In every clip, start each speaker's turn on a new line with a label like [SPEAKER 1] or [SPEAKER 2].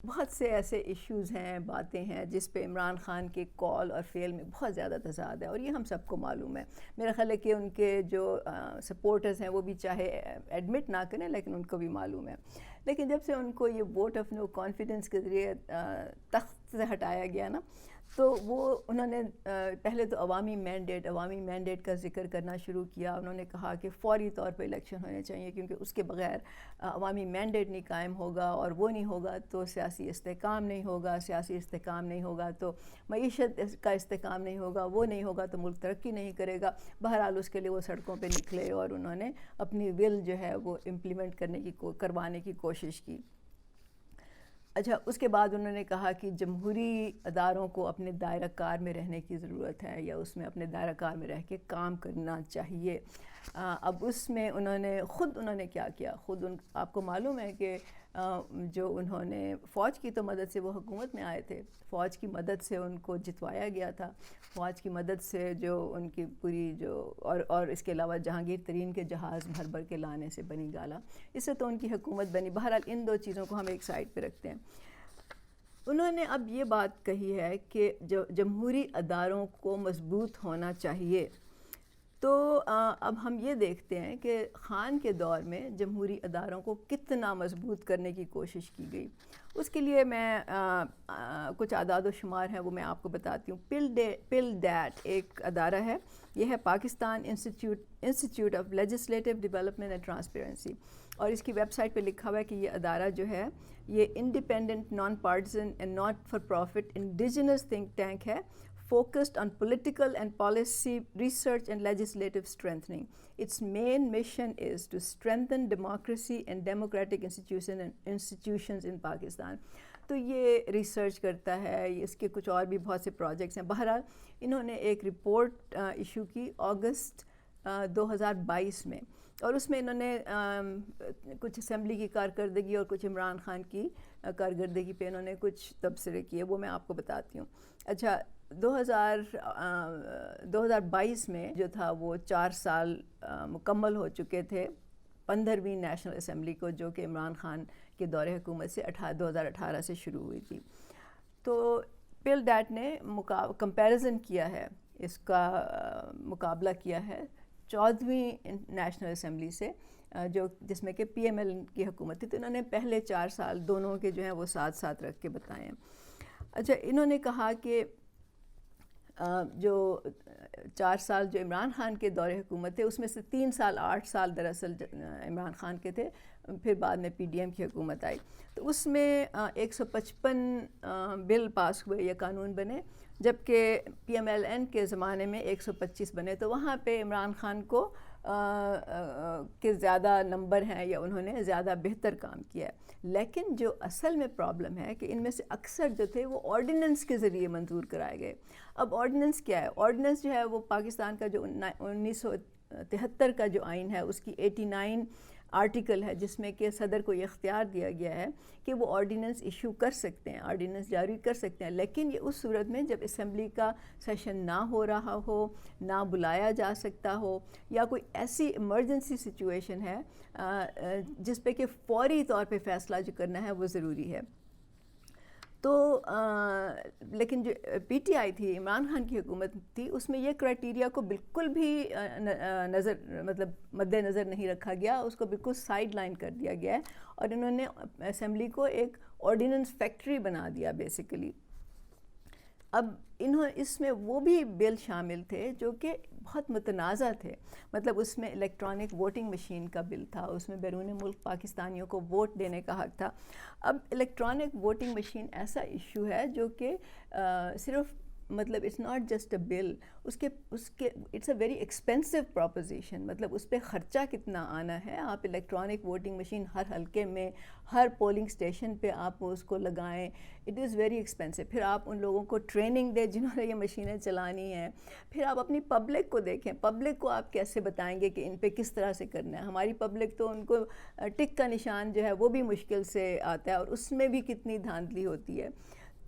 [SPEAKER 1] بہت سے ایسے ایشوز ہیں، باتیں ہیں جس پہ عمران خان کے کال اور فعل میں بہت زیادہ تضاد ہے، اور یہ ہم سب کو معلوم ہے۔ میرا خیال ہے کہ ان کے جو سپورٹرز ہیں وہ بھی چاہے ایڈمٹ نہ کریں لیکن ان کو بھی معلوم ہے۔ لیکن جب سے ان کو یہ ووٹ آف نو کانفیڈنس کے ذریعے تخت سے ہٹایا گیا نا، تو وہ انہوں نے پہلے تو عوامی مینڈیٹ کا ذکر کرنا شروع کیا۔ انہوں نے کہا کہ فوری طور پہ الیکشن ہونے چاہیے، کیونکہ اس کے بغیر عوامی مینڈیٹ نہیں قائم ہوگا، اور وہ نہیں ہوگا تو سیاسی استحکام نہیں ہوگا، سیاسی استحکام نہیں ہوگا تو معیشت کا استحکام نہیں ہوگا، وہ نہیں ہوگا تو ملک ترقی نہیں کرے گا۔ بہرحال اس کے لیے وہ سڑکوں پہ نکلے اور انہوں نے اپنی ول جو ہے وہ امپلیمنٹ کروانے کی کوشش کی۔ اچھا، اس کے بعد انہوں نے کہا کہ جمہوری اداروں کو اپنے دائرہ کار میں رہنے کی ضرورت ہے، یا اس میں اپنے دائرہ کار میں رہ کے کام کرنا چاہیے۔ اب اس میں انہوں نے کیا کیا، آپ کو معلوم ہے کہ جو انہوں نے فوج کی تو مدد سے وہ حکومت میں آئے تھے، فوج کی مدد سے ان کو جتوایا گیا تھا، فوج کی مدد سے جو ان کی پوری اور اس کے علاوہ جہانگیر ترین کے جہاز بھر بھر کے لانے سے بنی گالا، اس سے تو ان کی حکومت بنی۔ بہرحال ان دو چیزوں کو ہم ایک سائڈ پہ رکھتے ہیں۔ انہوں نے اب یہ بات کہی ہے کہ جمہوری اداروں کو مضبوط ہونا چاہیے۔ تو اب ہم یہ دیکھتے ہیں کہ خان کے دور میں جمہوری اداروں کو کتنا مضبوط کرنے کی کوشش کی گئی۔ اس کے لیے میں کچھ اعداد و شمار ہیں وہ میں آپ کو بتاتی ہوں۔ پل ڈیٹ ایک ادارہ ہے، یہ ہے Pakistan institute of legislative development and transparency, اور اس کی ویب سائٹ پہ لکھا ہوا ہے کہ یہ ادارہ جو ہے یہ independent, non partisan and not for profit indigenous think tank ہے، focused on political and policy research and legislative strengthening. Its main mission is to strengthen democracy and democratic institutions in Pakistan. تو یہ research کرتا ہے، اس کے کچھ اور بھی بہت سے پروجیکٹس ہیں۔ بہرحال انہوں نے ایک رپورٹ ایشو کی اگست 2022 میں، اور اس میں انہوں نے کچھ اسمبلی کی کارکردگی اور کچھ عمران خان کی کارکردگی پہ انہوں نے کچھ تبصرے کیے، وہ میں آپ کو بتاتی ہوں۔ اچھا، 2022 میں جو تھا وہ 4 سال مکمل ہو چکے تھے 15ویں نیشنل اسمبلی کو، جو کہ عمران خان کے دور حکومت سے 2018 سے شروع ہوئی تھی۔ تو پل ڈیٹ نے کمپیریزن کیا ہے، اس کا مقابلہ کیا ہے 14ویں نیشنل اسمبلی سے، جس میں کہ پی ایم ایل کی حکومت تھی۔ تو انہوں نے پہلے 4 سال دونوں کے جو ہیں وہ ساتھ ساتھ رکھ کے بتائے ہیں۔ اچھا، انہوں نے کہا کہ جو 4 سال جو عمران خان کے دور حکومت تھے، اس میں سے 3 سال 8 سال دراصل عمران خان کے تھے، پھر بعد میں پی ڈی ایم کی حکومت آئی، تو اس میں 155 بل پاس ہوئے یا قانون بنے، جبکہ پی ایم ایل این کے زمانے میں 125 بنے۔ تو وہاں پہ عمران خان کو کہ زیادہ نمبر ہیں یا انہوں نے زیادہ بہتر کام کیا ہے۔ لیکن جو اصل میں پرابلم ہے کہ ان میں سے اکثر جو تھے وہ آرڈیننس کے ذریعے منظور کرائے گئے۔ اب آرڈیننس کیا ہے؟ آرڈیننس جو ہے وہ پاکستان کا جو 1973 کا جو آئین ہے، اس کی 89 آرٹیکل ہے، جس میں کہ صدر کو یہ اختیار دیا گیا ہے کہ وہ آرڈیننس ایشو کر سکتے ہیں، آرڈیننس جاری کر سکتے ہیں، لیکن یہ اس صورت میں جب اسمبلی کا سیشن نہ ہو رہا ہو، نہ بلایا جا سکتا ہو، یا کوئی ایسی ایمرجنسی سچویشن ہے جس پہ کہ فوری طور پہ فیصلہ جو کرنا ہے وہ ضروری ہے۔ تو لیکن جو پی ٹی آئی تھی، عمران خان کی حکومت تھی، اس میں یہ کرائٹیریا کو بالکل بھی مد نظر نہیں رکھا گیا، اس کو بالکل سائیڈ لائن کر دیا گیا ہے، اور انہوں نے اسمبلی کو ایک آرڈیننس فیکٹری بنا دیا بیسیکلی۔ اب اس میں وہ بھی بل شامل تھے جو کہ بہت متنازع تھے، مطلب اس میں الیکٹرانک ووٹنگ مشین کا بل تھا، اس میں بیرون ملک پاکستانیوں کو ووٹ دینے کا حق تھا۔ اب الیکٹرانک ووٹنگ مشین ایسا ایشو ہے جو کہ صرف مطلب it's not just a bill, اس کے it's a very expensive proposition, مطلب اس پہ خرچہ کتنا آنا ہے۔ آپ الیکٹرانک ووٹنگ مشین ہر حلقے میں، ہر پولنگ اسٹیشن پہ آپ اس کو لگائیں، اٹ از ویری ایکسپینسو۔ پھر آپ ان لوگوں کو ٹریننگ دیں جنہوں نے یہ مشینیں چلانی ہیں، پھر آپ اپنی پبلک کو دیکھیں، پبلک کو آپ کیسے بتائیں گے کہ ان پہ کس طرح سے کرنا ہے۔ ہماری پبلک تو ان کو ٹک کا نشان جو ہے وہ بھی مشکل سے آتا ہے، اور اس میں بھی کتنی دھاندلی ہوتی ہے۔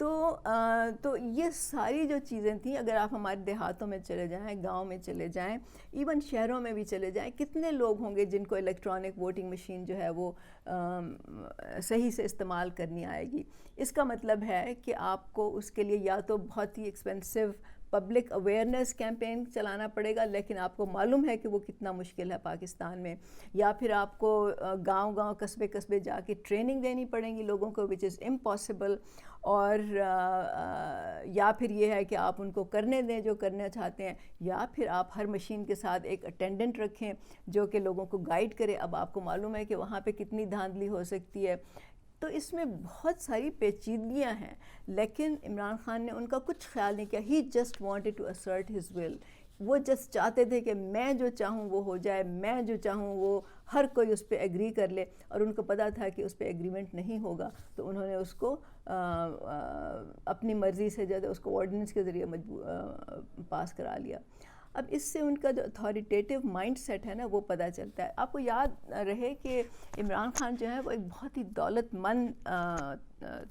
[SPEAKER 1] تو یہ ساری جو چیزیں تھیں، اگر آپ ہمارے دیہاتوں میں چلے جائیں، گاؤں میں چلے جائیں، ایون شہروں میں بھی چلے جائیں، کتنے لوگ ہوں گے جن کو الیکٹرانک ووٹنگ مشین جو ہے وہ صحیح سے استعمال کرنی آئے گی. اس کا مطلب ہے کہ آپ کو اس کے لیے یا تو بہت ہی ایکسپینسو پبلک اویئرنیس کیمپین چلانا پڑے گا، لیکن آپ کو معلوم ہے کہ وہ کتنا مشکل ہے پاکستان میں، یا پھر آپ کو گاؤں گاؤں قصبے قصبے جا کے ٹریننگ دینی پڑیں گی لوگوں کو، وچ از امپاسبل. اور یا پھر یہ ہے کہ آپ ان کو کرنے دیں جو کرنا چاہتے ہیں، یا پھر آپ ہر مشین کے ساتھ ایک اٹینڈنٹ رکھیں جو کہ لوگوں کو گائیڈ کرے. اب آپ کو معلوم ہے کہ وہاں پہ کتنی دھاندلی ہو سکتی ہے. تو اس میں بہت ساری پیچیدگیاں ہیں، لیکن عمران خان نے ان کا کچھ خیال نہیں کیا. He just wanted to assert his will. وہ جسٹ چاہتے تھے کہ میں جو چاہوں وہ ہو جائے، میں جو چاہوں وہ ہر کوئی اس پہ ایگری کر لے. اور ان کو پتہ تھا کہ اس پہ ایگریمنٹ نہیں ہوگا، تو انہوں نے اس کو اپنی مرضی سے جو ہے اس کو آرڈیننس کے ذریعے پاس کرا لیا. اب اس سے ان کا جو اتھارٹیٹیو مائنڈ سیٹ ہے نا وہ پتہ چلتا ہے. آپ کو یاد رہے کہ عمران خان جو ہے وہ ایک بہت ہی دولت مند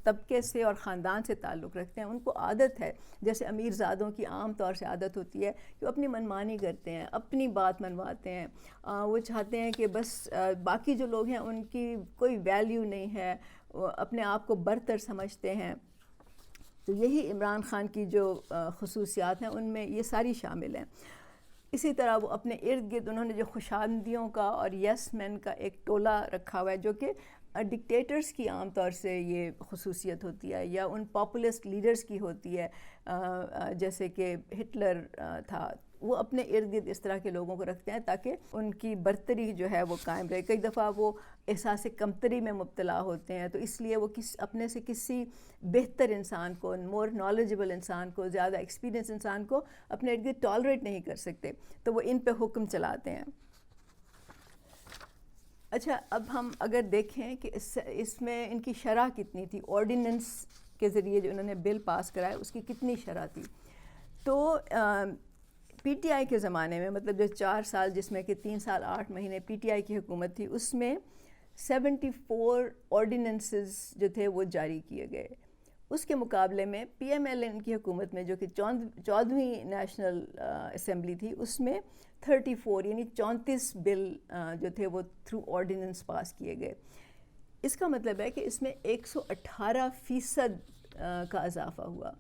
[SPEAKER 1] طبقے سے اور خاندان سے تعلق رکھتے ہیں. ان کو عادت ہے، جیسے امیر زادوں کی عام طور سے عادت ہوتی ہے کہ وہ اپنی منمانی کرتے ہیں، اپنی بات منواتے ہیں. وہ چاہتے ہیں کہ بس باقی جو لوگ ہیں ان کی کوئی ویلیو نہیں ہے، وہ اپنے آپ کو برتر سمجھتے ہیں. تو یہی عمران خان کی جو خصوصیات ہیں ان میں یہ ساری شامل ہیں. اسی طرح وہ اپنے ارد گرد انہوں نے جو خوشامدیوں کا اور یس مین کا ایک ٹولہ رکھا ہوا ہے، جو کہ ڈکٹیٹرز کی عام طور سے یہ خصوصیت ہوتی ہے، یا ان پاپولسٹ لیڈرز کی ہوتی ہے، جیسے کہ ہٹلر تھا. وہ اپنے ارد گرد اس طرح کے لوگوں کو رکھتے ہیں تاکہ ان کی برتری جو ہے وہ قائم رہے. کئی دفعہ وہ احساس کمتری میں مبتلا ہوتے ہیں، تو اس لیے وہ اپنے سے کسی بہتر انسان کو، مور نالجبل انسان کو، زیادہ ایکسپیرینس انسان کو اپنے ارد گرد ٹالریٹ نہیں کر سکتے، تو وہ ان پہ حکم چلاتے ہیں. اچھا، اب ہم اگر دیکھیں کہ اس میں ان کی شرح کتنی تھی، آرڈیننس کے ذریعے جو انہوں نے بل پاس کرایا اس کی کتنی شرح تھی. تو پی ٹی آئی کے زمانے میں، مطلب جو 4 سال جس میں کہ 3 سال 8 مہینے پی ٹی آئی کی حکومت تھی، اس میں 74 آرڈیننسز جو تھے وہ جاری کیے گئے. اس کے مقابلے میں پی ایم ایل این کی حکومت میں، جو کہ 14ویں نیشنل اسمبلی تھی، اس میں 34 یعنی 34 بل جو تھے وہ تھرو آرڈیننس پاس کیے گئے. اس کا مطلب ہے کہ اس میں 118% کا اضافہ ہوا.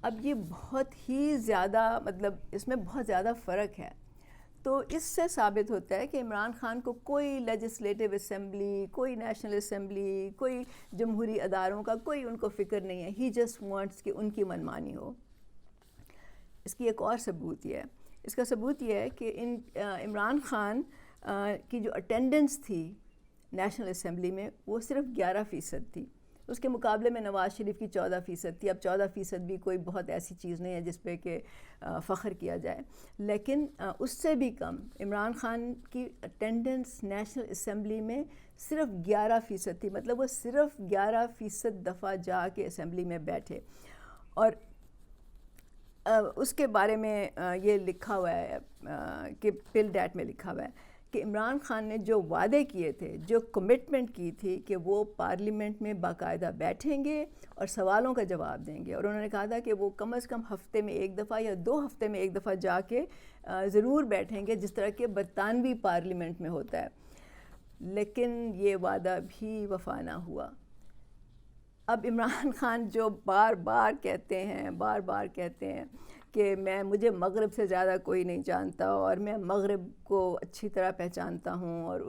[SPEAKER 1] اب یہ بہت ہی زیادہ، مطلب اس میں بہت زیادہ فرق ہے. تو اس سے ثابت ہوتا ہے کہ عمران خان کو کوئی لیجسلیٹو اسمبلی، کوئی نیشنل اسمبلی، کوئی جمہوری اداروں کا کوئی ان کو فکر نہیں ہے. ہی جسٹ وانٹس کہ ان کی منمانی ہو. اس کی ایک اور ثبوت یہ ہے، اس کا ثبوت یہ ہے کہ عمران خان کی جو اٹینڈنس تھی نیشنل اسمبلی میں وہ صرف 11% تھی. اس کے مقابلے میں نواز شریف کی 14% تھی. اب 14% بھی کوئی بہت ایسی چیز نہیں ہے جس پہ کہ فخر کیا جائے، لیکن اس سے بھی کم عمران خان کی اٹینڈنس نیشنل اسمبلی میں صرف 11% تھی. مطلب وہ صرف 11% دفعہ جا کے اسمبلی میں بیٹھے. اور اس کے بارے میں یہ لکھا ہوا ہے کہ پل ڈیٹ میں لکھا ہوا ہے کہ عمران خان نے جو وعدے کیے تھے، جو کمٹمنٹ کی تھی کہ وہ پارلیمنٹ میں باقاعدہ بیٹھیں گے اور سوالوں کا جواب دیں گے. اور انہوں نے کہا تھا کہ وہ کم از کم ہفتے میں 1 دفعہ یا 2 ہفتے میں 1 دفعہ جا کے ضرور بیٹھیں گے، جس طرح کہ برطانوی پارلیمنٹ میں ہوتا ہے. لیکن یہ وعدہ بھی وفا نہ ہوا. اب عمران خان جو بار بار کہتے ہیں کہ مجھے مغرب سے زیادہ کوئی نہیں جانتا، اور میں مغرب کو اچھی طرح پہچانتا ہوں، اور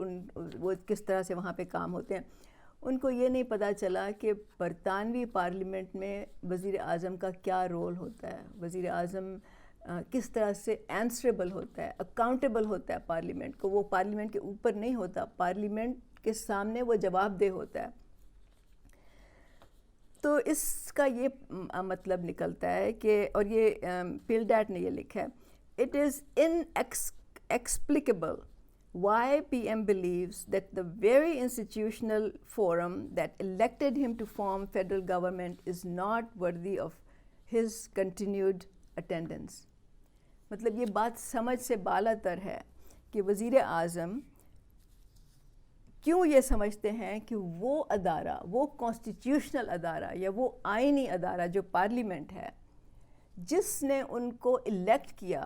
[SPEAKER 1] وہ کس طرح سے وہاں پہ کام ہوتے ہیں. ان کو یہ نہیں پتہ چلا کہ برطانوی پارلیمنٹ میں وزیر اعظم کا کیا رول ہوتا ہے. وزیر اعظم کس طرح سے آنسریبل ہوتا ہے، اکاؤنٹیبل ہوتا ہے پارلیمنٹ کو. وہ پارلیمنٹ کے اوپر نہیں ہوتا، پارلیمنٹ کے سامنے وہ جواب دہ ہوتا ہے. تو اس کا یہ مطلب نکلتا ہے کہ، اور یہ پل ڈیٹ نے یہ لکھا ہے، it is inexplicable why PM believes that the very institutional forum that elected him to form federal government is not worthy of his continued attendance. مطلب یہ بات سمجھ سے بالا تر ہے کہ وزیر اعظم کیوں یہ سمجھتے ہیں کہ وہ ادارہ، وہ کانسٹیٹیوشنل ادارہ یا وہ آئینی ادارہ جو پارلیمنٹ ہے، جس نے ان کو الیکٹ کیا،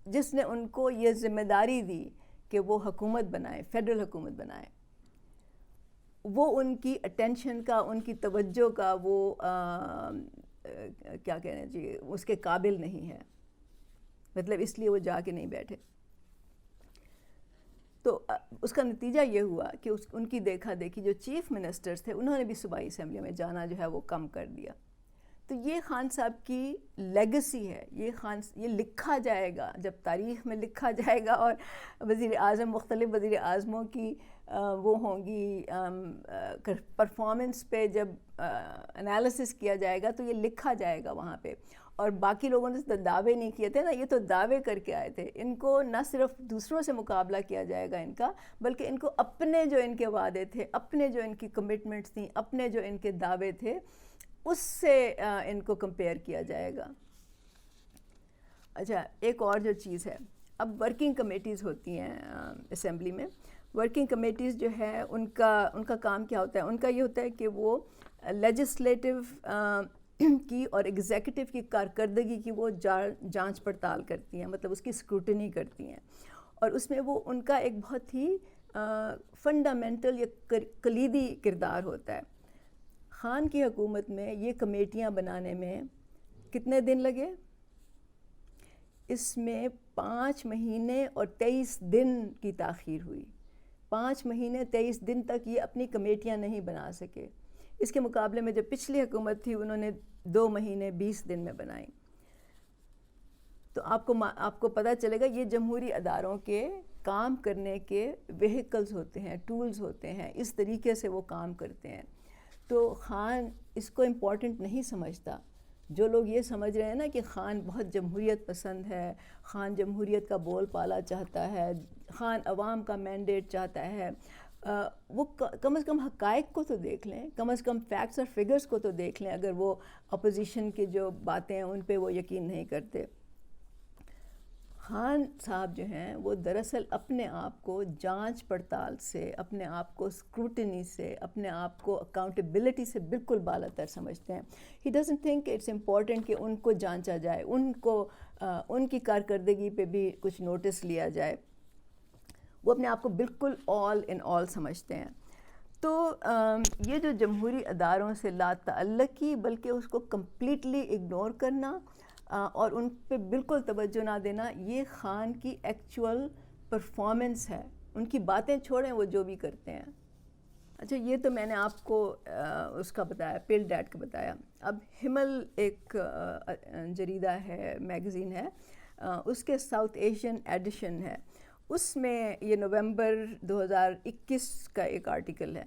[SPEAKER 1] جس نے ان کو یہ ذمہ داری دی کہ وہ حکومت بنائیں، فیڈرل حکومت بنائیں، وہ ان کی اٹینشن کا، ان کی توجہ کا وہ کیا کہنا چاہیے، اس کے قابل نہیں ہے، مطلب اس لیے وہ جا کے نہیں بیٹھے. تو اس کا نتیجہ یہ ہوا کہ ان کی دیکھا دیکھی جو چیف منسٹرز تھے انہوں نے بھی صوبائی اسمبلی میں جانا جو ہے وہ کم کر دیا. تو یہ خان صاحب کی لیگسی ہے، یہ لکھا جائے گا جب تاریخ میں لکھا جائے گا، اور وزیر اعظم، مختلف وزیر اعظموں کی وہ ہوں گی پرفارمنس پہ جب انالیسس کیا جائے گا تو یہ لکھا جائے گا وہاں پہ. اور باقی لوگوں نے تو دعوے نہیں کیے تھے نا، یہ تو دعوے کر کے آئے تھے. ان کو نہ صرف دوسروں سے مقابلہ کیا جائے گا ان کا، بلکہ ان کو اپنے جو ان کے وعدے تھے، اپنے جو ان کی کمٹمنٹس تھیں، اپنے جو ان کے دعوے تھے، اس سے ان کو کمپیئر کیا جائے گا. اچھا، ایک اور جو چیز ہے، اب ورکنگ کمیٹیز ہوتی ہیں اسمبلی میں. ورکنگ کمیٹیز جو ہے ان کا کام کیا ہوتا ہے؟ ان کا یہ ہوتا ہے کہ وہ لیجسلیٹو کی اور ایگزیکٹو کی کارکردگی کی وہ جانچ پڑتال کرتی ہیں، مطلب اس کی اسکروٹنی کرتی ہیں. اور اس میں وہ ان کا ایک بہت ہی فنڈامنٹل یا کلیدی کردار ہوتا ہے. خان کی حکومت میں یہ کمیٹیاں بنانے میں کتنے دن لگے؟ اس میں 5 مہینے اور 23 دن کی تاخیر ہوئی. 5 مہینے 23 دن تک یہ اپنی کمیٹیاں نہیں بنا سکے. اس کے مقابلے میں جو پچھلی حکومت تھی انہوں نے 2 مہینے 20 دن میں بنائی. تو آپ کو پتہ چلے گا یہ جمہوری اداروں کے کام کرنے کے وہیکلز ہوتے ہیں، ٹولز ہوتے ہیں، اس طریقے سے وہ کام کرتے ہیں. تو خان اس کو امپورٹنٹ نہیں سمجھتا. جو لوگ یہ سمجھ رہے ہیں نا کہ خان بہت جمہوریت پسند ہے، خان جمہوریت کا بول بالا چاہتا ہے، خان عوام کا مینڈیٹ چاہتا ہے، وہ کم از کم حقائق کو تو دیکھ لیں، کم از کم فیکٹس اور فگرز کو تو دیکھ لیں، اگر وہ اپوزیشن کی جو باتیں ہیں ان پہ وہ یقین نہیں کرتے. خان صاحب جو ہیں وہ دراصل اپنے آپ کو جانچ پڑتال سے، اپنے آپ کو اسکروٹنی سے، اپنے آپ کو اکاؤنٹیبلٹی سے بالکل بالا تر سمجھتے ہیں. He doesn't think it's important کہ ان کو جانچا جائے، ان کی کارکردگی پہ بھی کچھ نوٹس لیا جائے. وہ اپنے آپ کو بالکل آل ان آل سمجھتے ہیں. تو یہ جو جمہوری اداروں سے لا تعلقی، بلکہ اس کو کمپلیٹلی اگنور کرنا اور ان پہ بالکل توجہ نہ دینا، یہ خان کی ایکچول پرفارمنس ہے. ان کی باتیں چھوڑیں، وہ جو بھی کرتے ہیں. اچھا، یہ تو میں نے آپ کو اس کا بتایا، پل ڈیٹ کا بتایا. اب ہمل ایک جریدہ ہے، میگزین ہے، اس کے ساؤتھ ایشین ایڈیشن ہے. اس میں یہ نومبر 2021 کا ایک آرٹیکل ہے.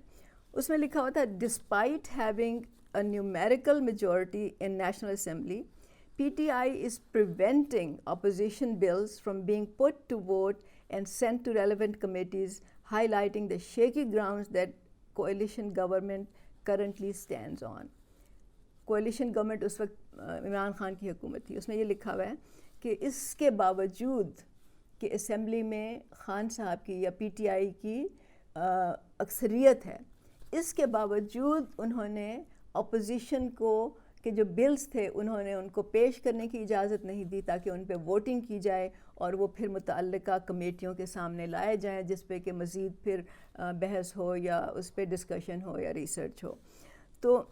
[SPEAKER 1] اس میں لکھا ہوا تھا despite having a numerical majority in national assembly, PTI is preventing opposition bills from being put to vote and sent to relevant committees, highlighting the shaky grounds that coalition government currently stands on. coalition government اس وقت عمران خان کی حکومت تھی. اس میں یہ لکھا ہوا ہے کہ اس کے باوجود کہ اسمبلی میں خان صاحب کی یا PTI کی اکثریت ہے، اس کے باوجود انہوں نے اپوزیشن کو کہ جو بلز تھے انہوں نے ان کو پیش کرنے کی اجازت نہیں دی تاکہ ان پہ ووٹنگ کی جائے اور وہ پھر متعلقہ کمیٹیوں کے سامنے لائے جائیں، جس پہ کہ مزید پھر بحث ہو یا اس پہ ڈسکشن ہو یا ریسرچ ہو. تو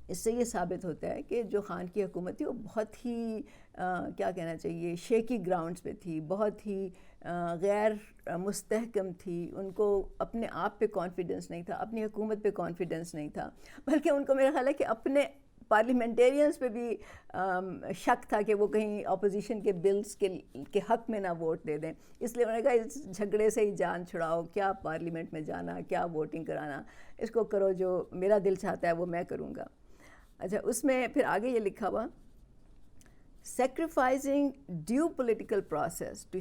[SPEAKER 1] اس سے یہ ثابت ہوتا ہے کہ جو خان کی حکومت تھی وہ بہت ہی کیا کہنا چاہیے، شیکی گراؤنڈز پہ تھی، بہت ہی غیر مستحکم تھی. ان کو اپنے آپ پہ کانفیڈنس نہیں تھا، اپنی حکومت پہ کانفیڈنس نہیں تھا، بلکہ ان کو میرا خیال ہے کہ اپنے پارلیمنٹیرینز پہ بھی شک تھا کہ وہ کہیں اپوزیشن کے بلز کے حق میں نہ ووٹ دے دیں. اس لیے انہوں نے کہا اس جھگڑے سے ہی جان چھڑاؤ، کیا پارلیمنٹ میں جانا، کیا ووٹنگ کرانا، اس کو کرو جو میرا دل چاہتا ہے وہ میں کروں گا. اچھا، اس میں پھر آگے یہ لکھا ہوا sacrificing due political process to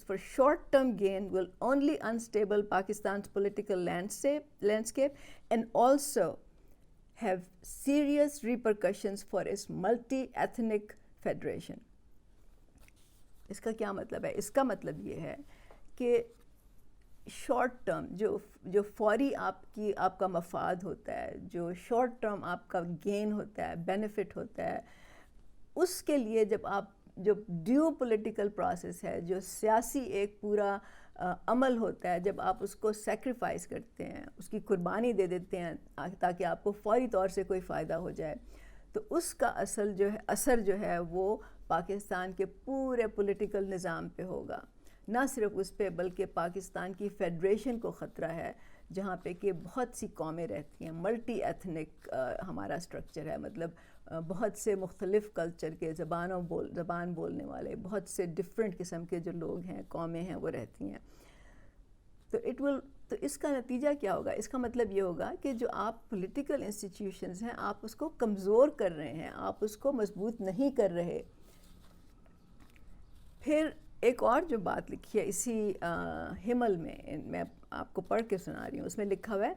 [SPEAKER 1] for short-term gain will only unstable Pakistan's political landscape and also have serious repercussions for its multi-ethnic federation. اس کا کیا مطلب ہے؟ اس کا مطلب یہ ہے کہ شارٹ ٹرم جو فوری آپ کا مفاد ہوتا ہے، جو شارٹ ٹرم آپ کا گین ہوتا ہے، بینیفٹ ہوتا ہے، اس کے لیے جب آپ جو ڈیو پولیٹیکل پروسیس ہے، جو سیاسی ایک پورا عمل ہوتا ہے، جب آپ اس کو سیکریفائز کرتے ہیں، اس کی قربانی دے دیتے ہیں تاکہ آپ کو فوری طور سے کوئی فائدہ ہو جائے، تو اس کا اثر جو ہے وہ پاکستان کے پورے پولیٹیکل نظام پہ ہوگا. نہ صرف اس پہ بلکہ پاکستان کی فیڈریشن کو خطرہ ہے، جہاں پہ کہ بہت سی قومیں رہتی ہیں، ملٹی ایتھنک ہمارا سٹرکچر ہے، مطلب بہت سے مختلف کلچر کے زبان بولنے والے، بہت سے ڈفرینٹ قسم کے جو لوگ ہیں، قومیں ہیں، وہ رہتی ہیں. تو اس کا نتیجہ کیا ہوگا؟ اس کا مطلب یہ ہوگا کہ جو آپ پولیٹیکل انسٹیٹیوشنز ہیں، آپ اس کو کمزور کر رہے ہیں، آپ اس کو مضبوط نہیں کر رہے. پھر ایک اور جو بات لکھی ہے اسی ہمل میں آپ کو پڑھ کے سنا رہی ہوں، اس میں لکھا ہوا ہے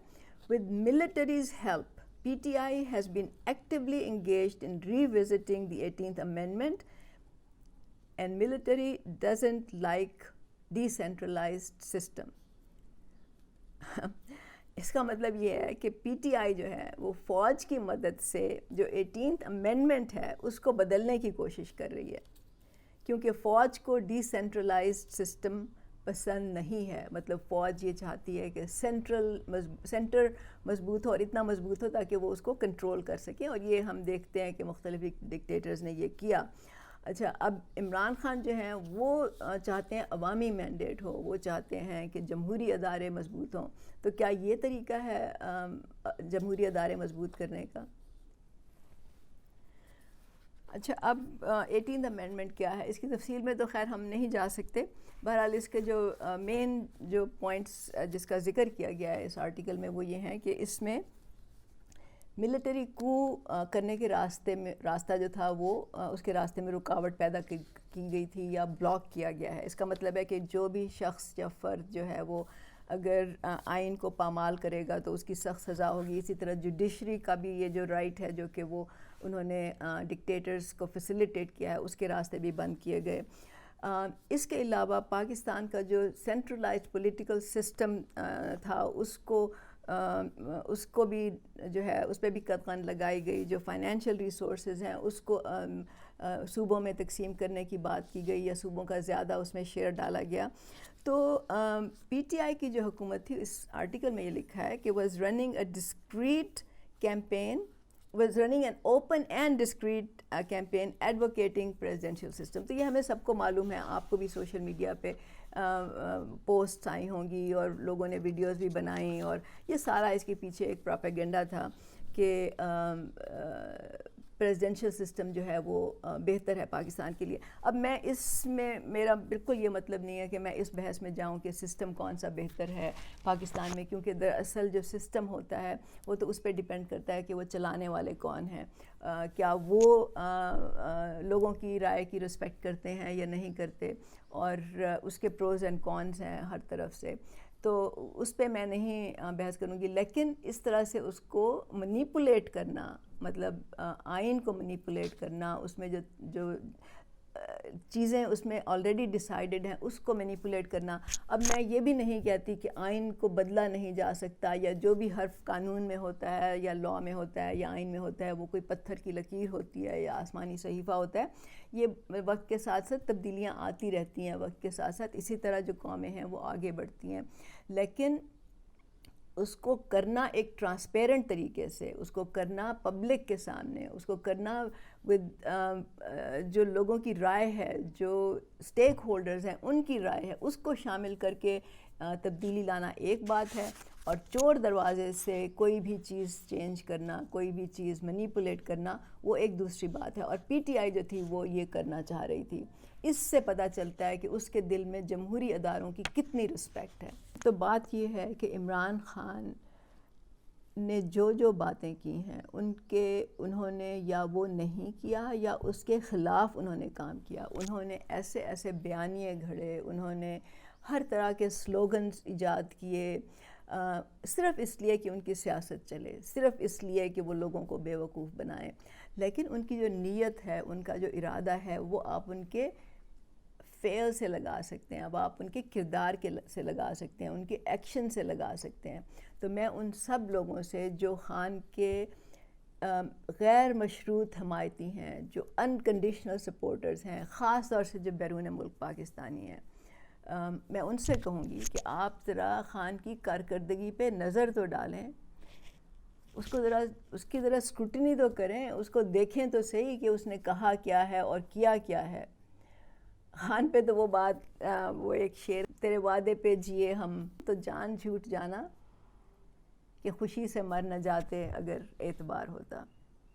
[SPEAKER 1] with military's help PTI has been actively engaged in revisiting the 18th amendment and military doesn't like decentralized system. اس کا مطلب یہ ہے کہ پی ٹی آئی جو ہے وہ فوج کی مدد سے جو 18th امینڈمنٹ ہے اس کو بدلنے کی کوشش کر رہی ہے، کیونکہ فوج کو ڈی سینٹرلائزڈ سسٹم پسند نہیں ہے. مطلب فوج یہ چاہتی ہے کہ سینٹر مضبوط ہو، اور اتنا مضبوط ہو تاکہ وہ اس کو کنٹرول کر سکیں، اور یہ ہم دیکھتے ہیں کہ مختلف ڈکٹیٹرز نے یہ کیا. اچھا، اب عمران خان جو ہیں وہ چاہتے ہیں عوامی مینڈیٹ ہو، وہ چاہتے ہیں کہ جمہوری ادارے مضبوط ہوں. تو کیا یہ طریقہ ہے جمہوری ادارے مضبوط کرنے کا؟ اچھا، اب 18th امینڈمنٹ کیا ہے، اس کی تفصیل میں تو خیر ہم نہیں جا سکتے. بہرحال اس کے جو مین جو پوائنٹس جس کا ذکر کیا گیا ہے اس آرٹیکل میں وہ یہ ہیں کہ اس میں ملٹری کو کرنے کے راستہ جو تھا وہ اس کے راستے میں رکاوٹ پیدا کی گئی تھی یا بلاک کیا گیا ہے. اس کا مطلب ہے کہ جو بھی شخص یا فرد جو ہے وہ اگر آئین کو پامال کرے گا تو اس کی سخت سزا ہوگی. اسی طرح جوڈیشری کا بھی یہ جو رائٹ ہے جو کہ وہ انہوں نے ڈکٹیٹرز کو فیسیلیٹیٹ کیا ہے، اس کے راستے بھی بند کیے گئے. اس کے علاوہ پاکستان کا جو سینٹرلائزڈ پولیٹیکل سسٹم تھا اس کو بھی جو ہے اس پہ بھی قدغن لگائی گئی. جو فائنینشیل ریسورسز ہیں اس کو صوبوں میں تقسیم کرنے کی بات کی گئی یا صوبوں کا زیادہ اس میں شیئر ڈالا گیا. تو پی ٹی آئی کی جو حکومت تھی، اس آرٹیکل میں یہ لکھا ہے کہ was running an open and discreet campaign advocating presidential system. تو یہ ہمیں سب کو معلوم ہے، آپ کو بھی سوشل میڈیا پہ پوسٹس آئی ہوں گی اور لوگوں نے ویڈیوز بھی بنائیں، اور یہ سارا اس کے پیچھے ایک پروپیگنڈا تھا کہ پریزیڈنشل سسٹم جو ہے وہ بہتر ہے پاکستان کے لیے. اب میرا بالکل یہ مطلب نہیں ہے کہ میں اس بحث میں جاؤں کہ سسٹم کون سا بہتر ہے پاکستان میں، کیونکہ دراصل جو سسٹم ہوتا ہے وہ تو اس پہ ڈیپینڈ کرتا ہے کہ وہ چلانے والے کون ہیں، کیا وہ لوگوں کی رائے کی رسپیکٹ کرتے ہیں یا نہیں کرتے، اور اس کے پروز اینڈ کونز ہیں ہر طرف سے. تو اس پہ میں نہیں بحث کروں گی، لیکن اس طرح سے اس کو منیپولیٹ کرنا، مطلب آئین کو منیپولیٹ کرنا، اس میں جو چیزیں اس میں آلریڈی ڈیسائیڈڈ ہیں اس کو مینیپولیٹ کرنا. اب میں یہ بھی نہیں کہتی کہ آئین کو بدلا نہیں جا سکتا، یا جو بھی حرف قانون میں ہوتا ہے یا لاء میں ہوتا ہے یا آئین میں ہوتا ہے وہ کوئی پتھر کی لکیر ہوتی ہے یا آسمانی صحیفہ ہوتا ہے. یہ وقت کے ساتھ ساتھ تبدیلیاں آتی رہتی ہیں، وقت کے ساتھ ساتھ اسی طرح جو قومیں ہیں وہ آگے بڑھتی ہیں، لیکن اس کو کرنا ایک ٹرانسپیرنٹ طریقے سے، اس کو کرنا پبلک کے سامنے، اس کو کرنا جو لوگوں کی رائے ہے، جو اسٹیک ہولڈرز ہیں ان کی رائے ہے، اس کو شامل کر کے تبدیلی لانا ایک بات ہے، اور چور دروازے سے کوئی بھی چیز چینج کرنا، کوئی بھی چیز مینیپولیٹ کرنا وہ ایک دوسری بات ہے. اور پی ٹی آئی جو تھی وہ یہ کرنا چاہ رہی تھی. اس سے پتہ چلتا ہے کہ اس کے دل میں جمہوری اداروں کی کتنی رسپیکٹ ہے. تو بات یہ ہے کہ عمران خان نے جو باتیں کی ہیں انہوں نے یا وہ نہیں کیا یا اس کے خلاف انہوں نے کام کیا. انہوں نے ایسے بیانیے گھڑے، انہوں نے ہر طرح کے سلوگنز ایجاد کیے، صرف اس لیے کہ ان کی سیاست چلے، صرف اس لیے کہ وہ لوگوں کو بے وقوف بنائیں. لیکن ان کی جو نیت ہے، ان کا جو ارادہ ہے، وہ آپ ان کے فعل سے لگا سکتے ہیں، اب آپ ان کے کردار سے لگا سکتے ہیں، ان کے ایکشن سے لگا سکتے ہیں. تو میں ان سب لوگوں سے جو خان کے غیر مشروط حمایتی ہیں، جو انکنڈیشنل سپورٹرز ہیں، خاص طور سے جو بیرون ملک پاکستانی ہیں، میں ان سے کہوں گی کہ آپ ذرا خان کی کارکردگی پہ نظر تو ڈالیں، اس کی ذرا اسکروٹنی تو کریں، اس کو دیکھیں تو صحیح کہ اس نے کہا کیا ہے اور کیا کیا ہے. خان پہ تو وہ بات، وہ ایک شعر، تیرے وعدے پہ جیے ہم تو جان جھوٹ جانا کہ خوشی سے مر نہ جاتے اگر اعتبار ہوتا.